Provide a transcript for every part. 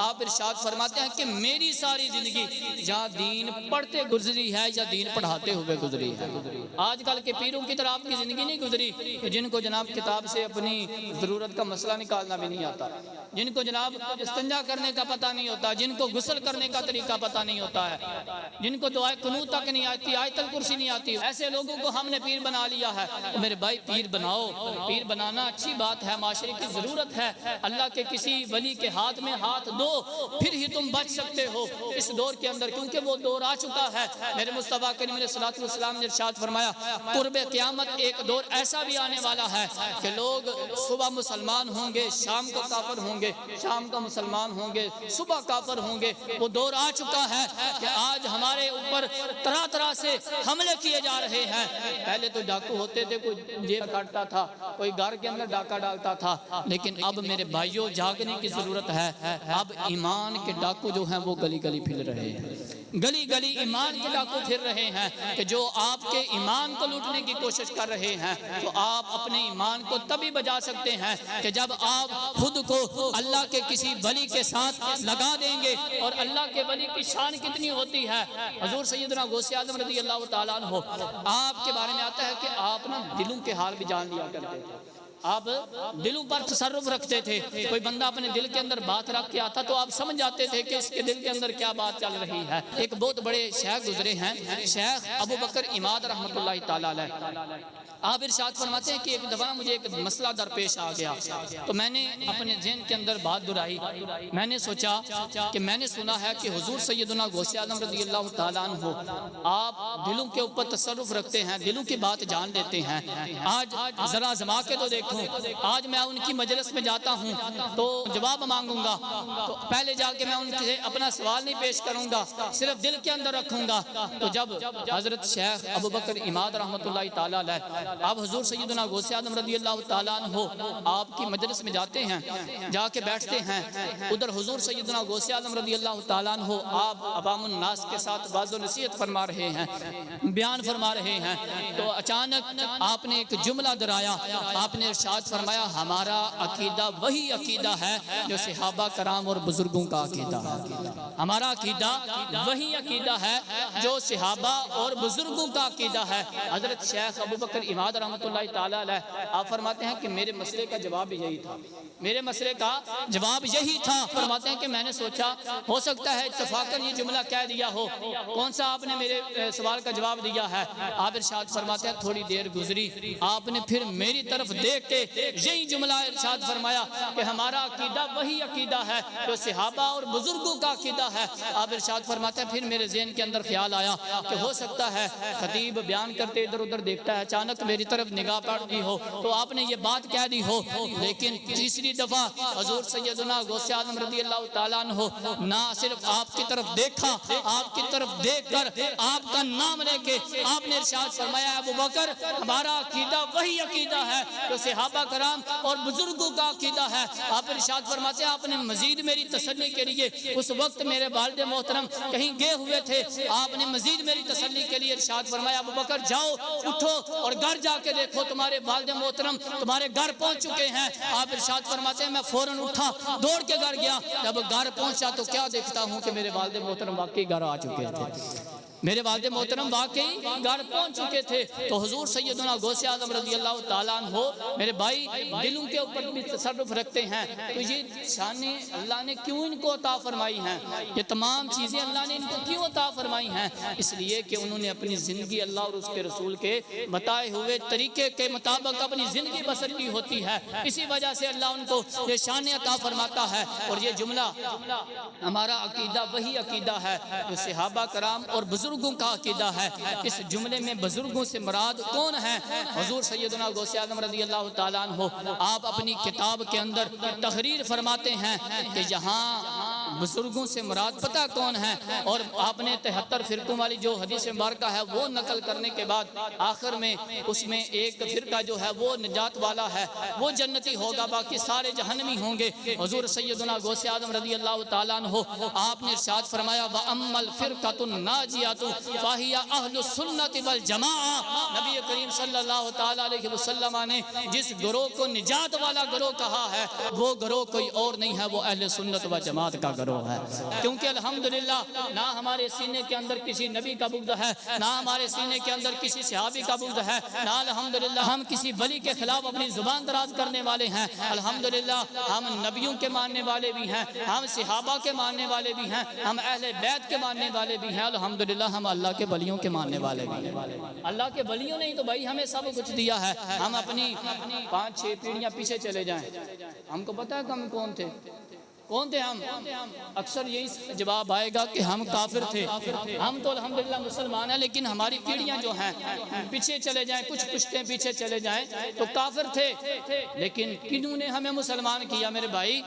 آپ ارشاد فرماتے ہیں کہ میری ساری زندگی یا دین پڑھتے گزری ہے یا دین پڑھاتے ہوئے گزری ہے۔ آج کل کے پیروں کی طرح آپ کی زندگی نہیں گزری کہ جن کو جناب کتاب سے اپنی ضرورت کا مسئلہ نکالنا بھی نہیں آتا، جن کو جناب استنجا کرنے کا پتہ نہیں ہوتا، جن کو غسل کرنے کا طریقہ پتہ نہیں ہوتا ہے، جن کو دعائے قنوت تک نہیں آتی، آیت الکرسی نہیں آتی، ایسے لوگوں کو ہم نے پیر بنا لیا ہے۔ میرے بھائی پیر بناؤ، پیر بنانا اچھی بات ہے، معاشرے کی ضرورت ہے۔ اللہ کے کسی ولی کے ہاتھ میں ہاتھ دو، پھر ہی تم بچ سکتے ہو اس دور کے اندر، کیونکہ وہ دور آ چکا ہے۔ میرے مصطفیٰ کریم علیہ السلام نے ارشاد فرمایا قرب قیامت ایک دور ایسا بھی آنے والا ہے کہ لوگ صبح مسلمان ہوں گے، شام کو کافر ہوں گے، شام کا مسلمان ہوں گے، صبح کافر ہوں گے۔ وہ دور آ چکا ہے کہ آج ہمارے اوپر طرح طرح سے حملے کیے جا رہے ہیں۔ پہلے تو ڈاکو ہوتے تھے، کوئی جیب کاٹتا تھا، کوئی گھر کے اندر ڈاکہ ڈالتا تھا، لیکن اب میرے بھائیوں جاگنے کی ضرورت ہے۔ اب ایمان کے ڈاکو جو ہیں وہ گلی گلی پھر رہے ہیں، گلی گلی ایمان کے ڈاکو پھر رہے ہیں کہ جو آپ کے ایمان کو لوٹنے کی کوشش کر رہے ہیں۔ تو آپ اپنے ایمان کو تبھی بجا سکتے ہیں کہ جب آپ خود کو اللہ کے کسی ولی کے ساتھ لگا دیں گے۔ اور اللہ کے ولی کی شان کتنی ہوتی ہے، حضور سیدنا غوث اعظم رضی اللہ تعالیٰ عنہ، آپ کے بارے میں آتا ہے کہ آپ نا دلوں کے حال بھی جان لیا کرتے تھے، آپ دلوں پر تصرف رکھتے تھے۔ کوئی بندہ اپنے دل کے اندر بات رکھ کے آتا تو آپ سمجھ جاتے تھے کہ اس کے دل کے اندر کیا بات چل رہی ہے۔ ایک بہت بڑے شیخ گزرے ہیں، شیخ ابو بکر عماد رحمۃ اللہ تعالیٰ علیہ۔ آپ ارشاد فرماتے ہیں کہ ایک دفعہ مجھے ایک مسئلہ درپیش آ گیا تو میں نے اپنے ذہن کے اندر بات دہرائی۔ میں نے سوچا کہ میں نے سنا ہے کہ حضور سیدنا غوث اعظم رضی اللہ تعالیٰ عنہ آپ دلوں کے اوپر تصرف رکھتے ہیں، دلوں کی بات جان لیتے ہیں۔ آج ذرا آزما کے تو دیکھوں، آج میں ان کی مجلس میں جاتا ہوں تو جواب مانگوں گا تو پہلے جا کے میں ان سے اپنا سوال نہیں پیش کروں گا، صرف دل کے اندر رکھوں گا۔ تو جب حضرت شیخ ابو بکر عماد رحمۃ اللہ تعالیٰ علیہ آپ حضور سیدنا غوث اعظم رضی اللہ تعالیٰ عنہ آپ کی مجلس میں جاتے ہیں، جا کے بیٹھتے ہیں، ادھر حضور سیدنا غوث اعظم رضی اللہ تعالیٰ عنہ آپ عوام الناس کے ساتھ واعظ و نصیحت فرما رہے ہیں، بیان فرما رہے ہیں، تو اچانک آپ نے ایک جملہ دہرایا۔ آپ نے ارشاد فرمایا ہمارا عقیدہ وہی عقیدہ ہے جو صحابہ کرام اور بزرگوں کا عقیدہ ہے، ہمارا عقیدہ وہی عقیدہ ہے جو صحابہ اور بزرگوں کا عقیدہ ہے۔ حضرت شیخ ابو بکر عماد رحمۃ اللہ تعالیٰ علیہ آپ فرماتے ہیں کہ میرے مسئلے کا جواب یہی تھا، میرے مسئلے کا جواب یہی تھا۔ فرماتے ہیں کہ میں نے سوچا ہو سکتا ہے اتفاقاً یہ جملہ کہہ دیا ہو، کون سا آپ نے میرے سوال کا جواب دیا ہے؟ آپ ارشاد فرماتے ہیں تھوڑی دیر گزری، آپ نے پھر میری طرف دیکھ کے یہی جملہ ارشاد فرمایا کہ ہمارا عقیدہ وہی عقیدہ ہے جو صحابہ اور بزرگوں کا عقیدہ ہے۔ آپ ارشاد فرماتے ہیں پھر میرے ذہن کے اندر خیال آیا کہ ہو سکتا ہے خطیب بیان کرتے ادھر ادھر دیکھتا ہے، اچانک میری طرف نگاہ پڑ دی ہو تو آپ نے یہ بات کہہ دی ہو۔ لیکن تیسری دفعہ حضور سیدنا غوث اعظم رضی اللہ تعالیٰ عنہ نہ صرف آپ کی طرف دیکھا، آپ کی طرف دیکھ کر آپ کا نام لے کے آپ نے ارشاد فرمایا ابو بکر ہمارا عقیدہ وہی عقیدہ ہے جو صحابہ کرام اور بزرگوں کا عقیدہ ہے۔ آپ ارشاد فرماتے ہیں آپ نے مزید میری تسلی کے لیے، اس وقت میرے والد محترم کہیں گئے ہوئے تھے، آپ نے مزید میری تسلی کے لیے ارشاد فرمایا ابو بکر جاؤ اٹھو اور گھر جا کے دیکھو تمہارے والد محترم تمہارے گھر پہنچ چکے ہیں۔ آپ ارشاد فرماتے ہیں میں فوراً اٹھا دوڑ کے گھر گیا، جب گھر پہنچا تو کیا دیکھتا ہوں کہ میرے والد محترم واقعی گھر آ چکے تھے، میرے والد محترم واقعی گھر پہنچ چکے تھے۔ تو حضور سیدنا غوث اعظم رضی اللہ تعالیٰ عنہ میرے بھائی دلوں کے اوپر بھی تصرف رکھتے ہیں، تو یہ شان اللہ نے کیوں ان کو عطا فرمائی ہیں، یہ تمام چیزیں اللہ نے ان کو کیوں عطا فرمائی ہیں؟ اس لیے کہ انہوں نے اپنی زندگی اللہ اور اس کے رسول کے بتائے ہوئے طریقے کے مطابق اپنی زندگی بسر کی ہوتی ہے، اسی وجہ سے اللہ ان کو یہ شان عطا فرماتا ہے۔ اور یہ جملہ ہمارا عقیدہ وہی عقیدہ ہے جو صحابہ کرام اور بزرگوں کا عقیدہ ہے، اس جملے میں بزرگوں سے مراد کون ہے؟ حضور سیدنا غوث اعظم رضی اللہ تعالیٰ عنہ آپ اپنی کتاب کے اندر تحریر فرماتے ہیں کہ یہاں بزرگوں سے مراد پتہ کون ہے، اور آپ نے 73 فرقوں والی جو حدیث مبارکہ ہے وہ نقل کرنے کے بعد آخر میں اس میں ایک فرقہ جو ہے وہ نجات والا ہے، وہ جنتی ہوگا، باقی سارے جہنمی ہوں گے۔ حضور سیدنا غوث اعظم رضی اللہ تعالیٰ عنہ آپ نے ارشاد فرمایا وَأَمَّا الْفِرْقَةُ النَّاجِيَةُ فَهِيَ أَهْلُ السُّنَّةِ وَالْجَمَاعَةِ۔ نبی کریم صلی اللہ تعالیٰ علیہ وسلم نے جس گروہ کو نجات والا گروہ کہا ہے وہ گروہ کوئی اور نہیں ہے، وہ اہل سنت و جماعت کا گروہ ہے، کیونکہ الحمدللہ نہ ہمارے سینے کے اندر کسی نبی کا بغض ہے، نہ ہمارے سینے کے اندر کسی صحابی کا بغض ہے، نہ الحمدللہ ہم کسی ولی کے خلاف اپنی زبان دراز کرنے والے ہیں۔ الحمدللہ ہم نبیوں کے ماننے والے بھی ہیں، ہم صحابہ کے ماننے والے بھی ہیں، ہم اہل بیت کے ماننے والے بھی ہیں، الحمدللہ ہم اللہ کے ولیوں کے ماننے والے بھی ہیں۔ اللہ کے ولیوں نے ہی تو بھائی ہمیں سب کچھ دیا ہے۔ ہم اپنی 5-6 پیڑھیاں پیچھے چلے جائیں، ہم کو پتہ ہے کہ ہم کون تھے؟ کون تھے ہم؟ اکثر یہی جواب آئے گا کہ ہم کافر تھے۔ ہم تو الحمدللہ مسلمان ہیں، لیکن ہماری پیڑھیاں جو ہیں پیچھے چلے جائیں، کچھ پشتیں پیچھے چلے جائیں تو کافر تھے۔ لیکن کنہوں نے ہمیں مسلمان کیا میرے بھائی؟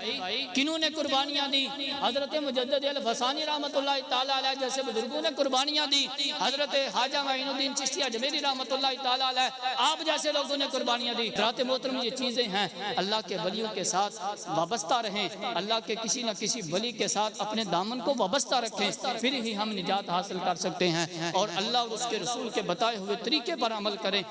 کنہوں نے قربانیاں دی؟ حضرت مجدد الفسانی رحمۃ اللہ تعالیٰ علیہ جیسے بزرگوں نے قربانیاں دی، حضرت خواجہ معین الدین چشتی اجمیری رحمۃ اللہ تعالیٰ علیہ، آپ جیسے لوگوں نے قربانیاں دی۔ حضرات محترم، یہ چیزیں ہیں، اللہ کے ولیوں کے ساتھ وابستہ رہیں، اللہ کے کسی نہ کسی ولی کے ساتھ اپنے دامن کو وابستہ رکھیں، پھر ہی ہم نجات حاصل کر سکتے ہیں، اور اللہ اور اس کے رسول کے بتائے ہوئے طریقے پر عمل کریں۔